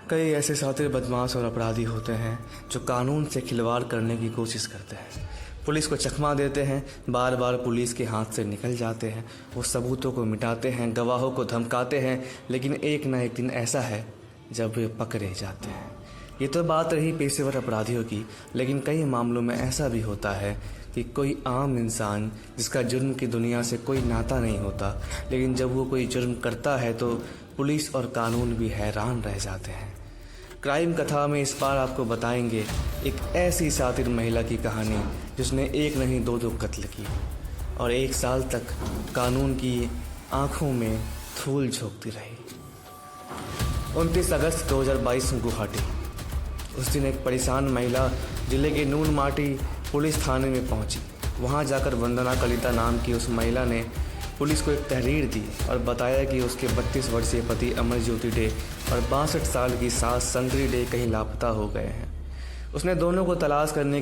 कई ऐसे शातिर बदमाश और अपराधी होते हैं जो कानून से खिलवाड़ करने की कोशिश करते हैं, पुलिस को चकमा देते हैं, बार बार पुलिस के हाथ से निकल जाते हैं, वो सबूतों को मिटाते हैं, गवाहों को धमकाते हैं, लेकिन एक ना एक दिन ऐसा है जब वे पकड़े जाते हैं। ये तो बात रही पेशेवर अपराधियों की, लेकिन कई मामलों में ऐसा भी होता है कि कोई आम इंसान जिसका जुर्म की दुनिया से कोई नाता नहीं होता, लेकिन जब वो कोई जुर्म करता है तो पुलिस और कानून भी हैरान रह जाते हैं। क्राइम कथा में इस बार आपको बताएंगे एक ऐसी शातिर महिला की कहानी जिसने एक नहीं दो कत्ल की और 1 साल तक कानून की आंखों में धूल झोंकती रही। 29 अगस्त 2022 गुवाहाटी। उस दिन एक परेशान महिला जिले के नून माटी पुलिस थाने में पहुंची। वहां जाकर वंदना कलिता नाम की उस महिला ने पुलिस को एक तहरीर दी और बताया कि उसके 32 वर्षीय पति अमरज्योति डे और 62 साल की सास शंकरी डे कहीं लापता हो गए हैं। उसने दोनों को तलाश करने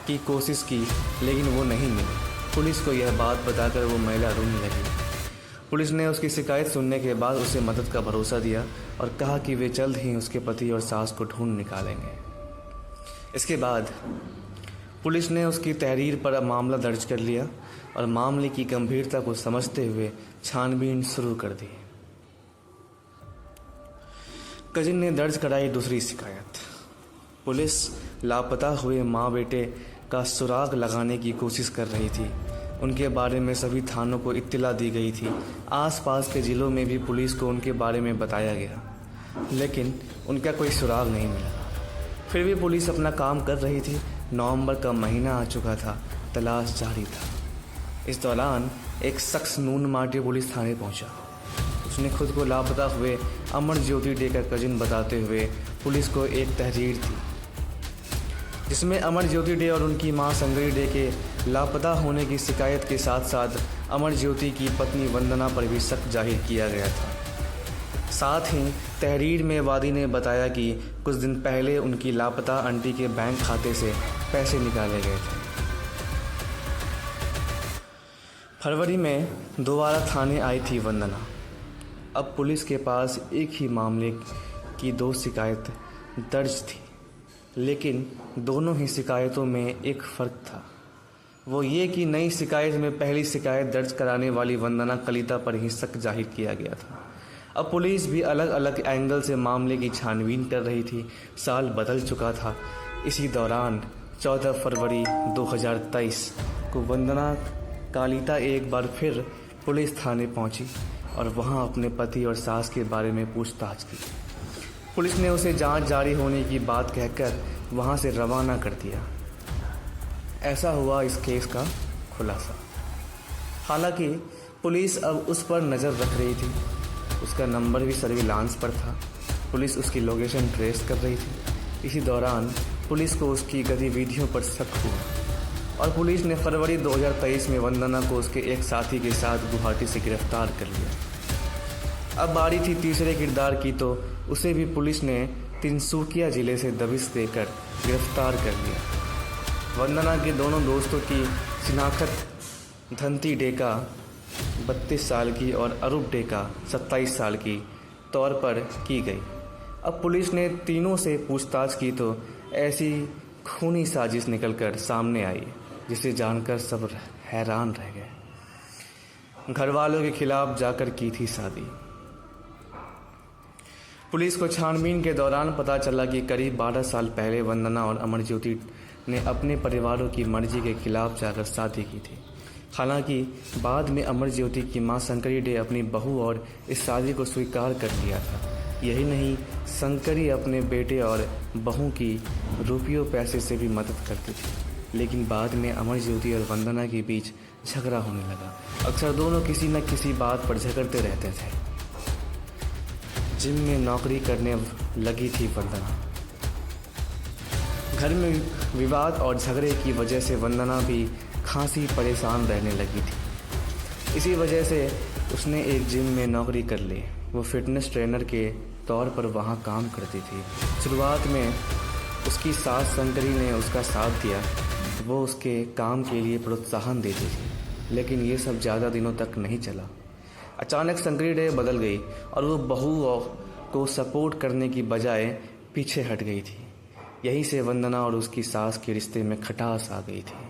की कोशिश की, लेकिन वो नहीं मिले। पुलिस को यह बात बताकर वो महिला रोने लगी। पुलिस ने उसकी शिकायत सुनने के बाद उसे मदद का भरोसा दिया और कहा कि वे जल्द ही उसके पति और सास को ढूंढ निकालेंगे। इसके बाद पुलिस ने उसकी तहरीर पर मामला दर्ज कर लिया और मामले की गंभीरता को समझते हुए छानबीन शुरू कर दी। कजिन ने दर्ज कराई दूसरी शिकायत। पुलिस लापता हुए माँ बेटे का सुराग लगाने की कोशिश कर रही थी। उनके बारे में सभी थानों को इत्तला दी गई थी। आसपास के जिलों में भी पुलिस को उनके बारे में बताया गया, लेकिन उनका कोई सुराग नहीं मिला। फिर भी पुलिस अपना काम कर रही थी। नवंबर का महीना आ चुका था, तलाश जारी था। इस दौरान एक शख्स नून माटी पुलिस थाने पहुंचा। उसने खुद को लापता हुए अमरज्योति डे का कजिन बताते हुए पुलिस को एक तहरीर दी, जिसमें अमरज्योति डे और उनकी मां शंकरी डे के लापता होने की शिकायत के साथ साथ अमरज्योति की पत्नी वंदना पर भी शक जाहिर किया गया था। साथ ही तहरीर में वादी ने बताया कि कुछ दिन पहले उनकी लापता आंटी के बैंक खाते से पैसे निकाले गए थे। फरवरी में दोबारा थाने आई थी वंदना। अब पुलिस के पास एक ही मामले की 2 शिकायत दर्ज थी, लेकिन दोनों ही शिकायतों में एक फ़र्क था। वो ये कि नई शिकायत में पहली शिकायत दर्ज कराने वाली वंदना कलिता पर ही शक जाहिर किया गया था। अब पुलिस भी अलग अलग एंगल से मामले की छानबीन कर रही थी। साल बदल चुका था। इसी दौरान 14 फरवरी 2023 को वंदना कलिता एक बार फिर पुलिस थाने पहुंची और वहां अपने पति और सास के बारे में पूछताछ की। पुलिस ने उसे जांच जारी होने की बात कहकर वहां से रवाना कर दिया। ऐसा हुआ इस केस का खुलासा। हालांकि पुलिस अब उस पर नज़र रख रही थी। उसका नंबर भी सर्विलांस पर था। पुलिस उसकी लोकेशन ट्रेस कर रही थी। इसी दौरान पुलिस को उसकी गतिविधियों पर शक हुआ और पुलिस ने फरवरी 2023 में वंदना को उसके एक साथी के साथ गुवाहाटी से गिरफ्तार कर लिया। अब बारी थी तीसरे किरदार की, तो उसे भी पुलिस ने तिनसुकिया जिले से दबिश देकर गिरफ्तार कर लिया। वंदना के दोनों दोस्तों की शिनाख्त धंती डेका 32 साल की और अरूप डेका 27 साल की तौर पर की गई। अब पुलिस ने तीनों से पूछताछ की तो ऐसी खूनी साजिश निकलकर सामने आई जिसे जानकर सब हैरान रह गए। घर वालों के खिलाफ जाकर की थी शादी। पुलिस को छानबीन के दौरान पता चला कि करीब 12 साल पहले वंदना और अमरज्योति ने अपने परिवारों की मर्जी के खिलाफ जाकर शादी की थी। हालांकि बाद में अमरज्योति की मां शंकरी डे अपनी बहू और इस शादी को स्वीकार कर लिया था। यही नहीं, शंकरी अपने बेटे और बहू की रुपयों पैसे से भी मदद करती थी। लेकिन बाद में अमरज्योति और वंदना के बीच झगड़ा होने लगा। अक्सर दोनों किसी न किसी बात पर झगड़ते रहते थे। जिम में नौकरी करने लगी थी वंदना। घर में विवाद और झगड़े की वजह से वंदना भी खासी परेशान रहने लगी थी। इसी वजह से उसने एक जिम में नौकरी कर ली। वो फिटनेस ट्रेनर के तौर पर वहाँ काम करती थी। शुरुआत में उसकी सास शंकरी ने उसका साथ दिया। वो उसके काम के लिए प्रोत्साहन देती थी, लेकिन ये सब ज़्यादा दिनों तक नहीं चला। अचानक शंकरी डे बदल गई और वो बहू को सपोर्ट करने की बजाय पीछे हट गई थी। यहीं से वंदना और उसकी सास के रिश्ते में खटास आ गई थी।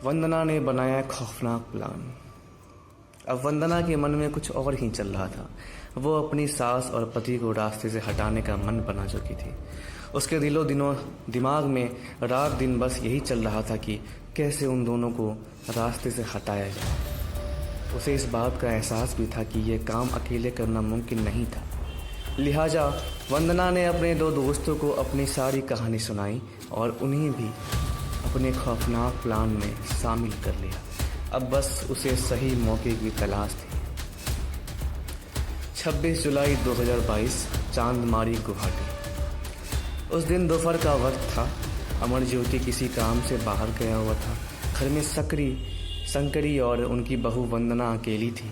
वंदना ने बनाया खौफनाक प्लान। अब वंदना के मन में कुछ और ही चल रहा था। वो अपनी सास और पति को रास्ते से हटाने का मन बना चुकी थी। उसके दिमाग में रात दिन बस यही चल रहा था कि कैसे उन दोनों को रास्ते से हटाया जाए। उसे इस बात का एहसास भी था कि यह काम अकेले करना मुमकिन नहीं था। लिहाजा वंदना ने अपने दो दोस्तों को अपनी सारी कहानी सुनाई और उन्हें भी अपने खौफनाक प्लान में शामिल कर लिया। अब बस उसे सही मौके की तलाश थी। 26 जुलाई 2022 चांदमारी गुवाहाटी। उस दिन दोपहर का वक्त था। अमरज्योति किसी काम से बाहर गया हुआ था। घर में शंकरी और उनकी बहू वंदना अकेली थी।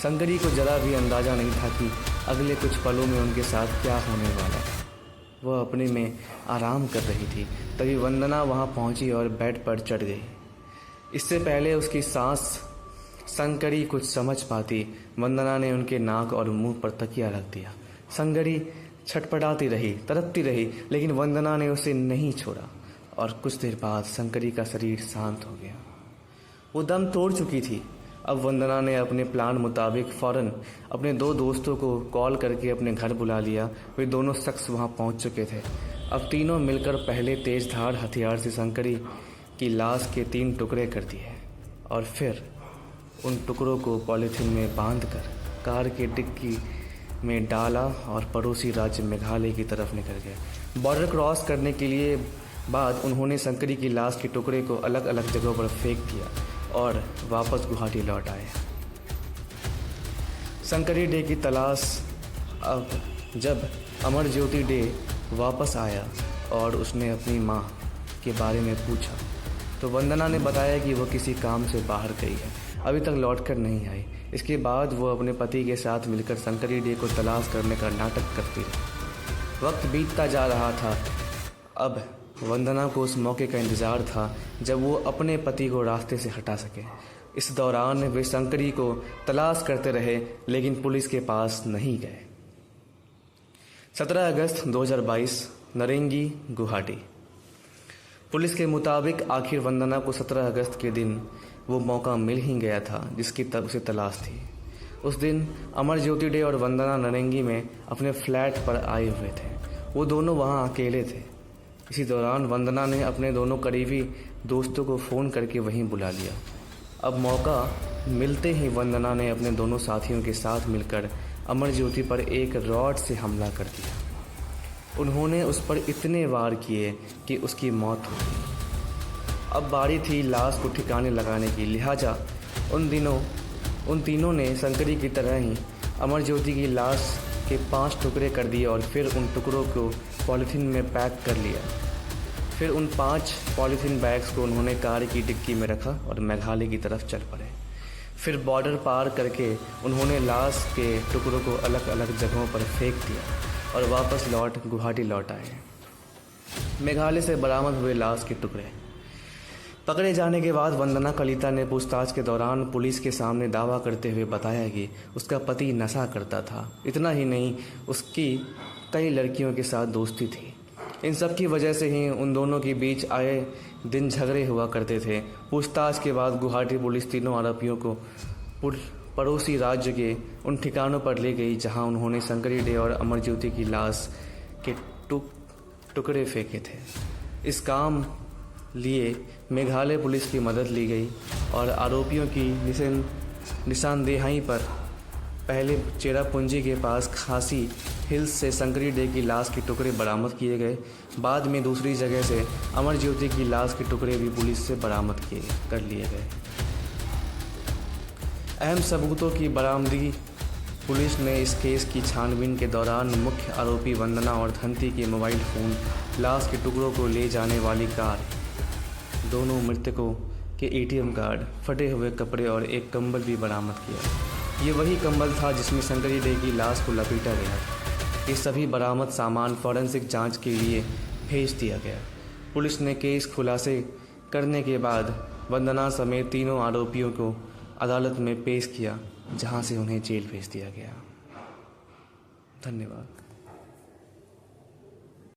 शंकरी को जरा भी अंदाज़ा नहीं था कि अगले कुछ पलों में उनके साथ क्या होने वाला था। वह अपने में आराम कर रही थी। तभी वंदना वहां पहुंची और बेड पर चढ़ गई। इससे पहले उसकी सास शंकरी कुछ समझ पाती, वंदना ने उनके नाक और मुंह पर तकिया रख दिया। शंकरी छटपटाती रही, तड़पती रही, लेकिन वंदना ने उसे नहीं छोड़ा और कुछ देर बाद शंकरी का शरीर शांत हो गया। वो दम तोड़ चुकी थी। अब वंदना ने अपने प्लान मुताबिक फौरन अपने दो दोस्तों को कॉल करके अपने घर बुला लिया। वे दोनों शख्स वहां पहुंच चुके थे। अब तीनों मिलकर पहले तेजधार हथियार से शंकरी की लाश के 3 टुकड़े कर दिए और फिर उन टुकड़ों को पॉलीथीन में बांधकर कार के डिक्की में डाला और पड़ोसी राज्य मेघालय की तरफ निकल गए। बॉर्डर क्रॉस करने के लिए बाद उन्होंने शंकरी की लाश के टुकड़े को अलग अलग जगहों पर फेंक दिया और वापस गुवाहाटी लौट आए। शंकरी डे की तलाश। अब जब अमरज्योति डे वापस आया और उसने अपनी माँ के बारे में पूछा तो वंदना ने बताया कि वो किसी काम से बाहर गई है, अभी तक लौटकर नहीं आई। इसके बाद वो अपने पति के साथ मिलकर शंकरी डे को तलाश करने का नाटक करती रही। वक्त बीतता जा रहा था। अब वंदना को उस मौके का इंतज़ार था जब वो अपने पति को रास्ते से हटा सके। इस दौरान वे शंकरी को तलाश करते रहे लेकिन पुलिस के पास नहीं गए। 17 अगस्त 2022 नरेंगी गुवाहाटी। पुलिस के मुताबिक आखिर वंदना को 17 अगस्त के दिन वो मौका मिल ही गया था जिसकी उसे तलाश थी। उस दिन अमरज्योति डे और वंदना नरेंगी में अपने फ्लैट पर आए हुए थे। वो दोनों वहाँ अकेले थे। इसी दौरान वंदना ने अपने दोनों करीबी दोस्तों को फ़ोन करके वहीं बुला लिया। अब मौका मिलते ही वंदना ने अपने दोनों साथियों के साथ मिलकर अमरज्योति पर एक रॉड से हमला कर दिया। उन्होंने उस पर इतने वार किए कि उसकी मौत हो गई। अब बारी थी लाश को ठिकाने लगाने की। लिहाजा उन तीनों ने शंकरी की तरह ही अमरज्योति की लाश के 5 टुकड़े कर दिए और फिर उन टुकड़ों को पॉलीथीन में पैक कर लिया। फिर उन 5 पॉलीथीन बैग्स को उन्होंने कार की डिक्की में रखा और मेघालय की तरफ चल पड़े। फिर बॉर्डर पार करके उन्होंने लाश के टुकड़ों को अलग अलग जगहों पर फेंक दिया और वापस गुवाहाटी लौट आए। मेघालय से बरामद हुए लाश के टुकड़े पकड़े जाने के बाद वंदना कलिता ने पूछताछ के दौरान पुलिस के सामने दावा करते हुए बताया कि उसका पति नशा करता था। इतना ही नहीं, उसकी कई लड़कियों के साथ दोस्ती थी। इन सब की वजह से ही उन दोनों के बीच आए दिन झगड़े हुआ करते थे। पूछताछ के बाद गुवाहाटी पुलिस तीनों आरोपियों को पड़ोसी राज्य के उन ठिकानों पर ले गई जहां उन्होंने शंकरी डे और अमरज्योति की लाश के टुकड़े फेंके थे। इस काम लिए मेघालय पुलिस की मदद ली गई और आरोपियों की निशानदेही पर पहले चेरापूंजी के पास खासी हिल्स से शंकरी डे की लाश के टुकड़े बरामद किए गए। बाद में दूसरी जगह से अमरज्योति की लाश के टुकड़े भी पुलिस से बरामद कर लिए गए। अहम सबूतों की बरामदगी। पुलिस ने इस केस की छानबीन के दौरान मुख्य आरोपी वंदना और धंती के मोबाइल फ़ोन, लाश के टुकड़ों को ले जाने वाली कार, दोनों मृतकों के ATM कार्ड, फटे हुए कपड़े और एक कंबल भी बरामद किया। ये वही कंबल था जिसमें शंकरी डे की लाश को लपेटा गया था। ये सभी बरामद सामान फॉरेंसिक जांच के लिए भेज दिया गया। पुलिस ने केस खुलासे करने के बाद वंदना समेत तीनों आरोपियों को अदालत में पेश किया, जहां से उन्हें जेल भेज दिया गया। धन्यवाद।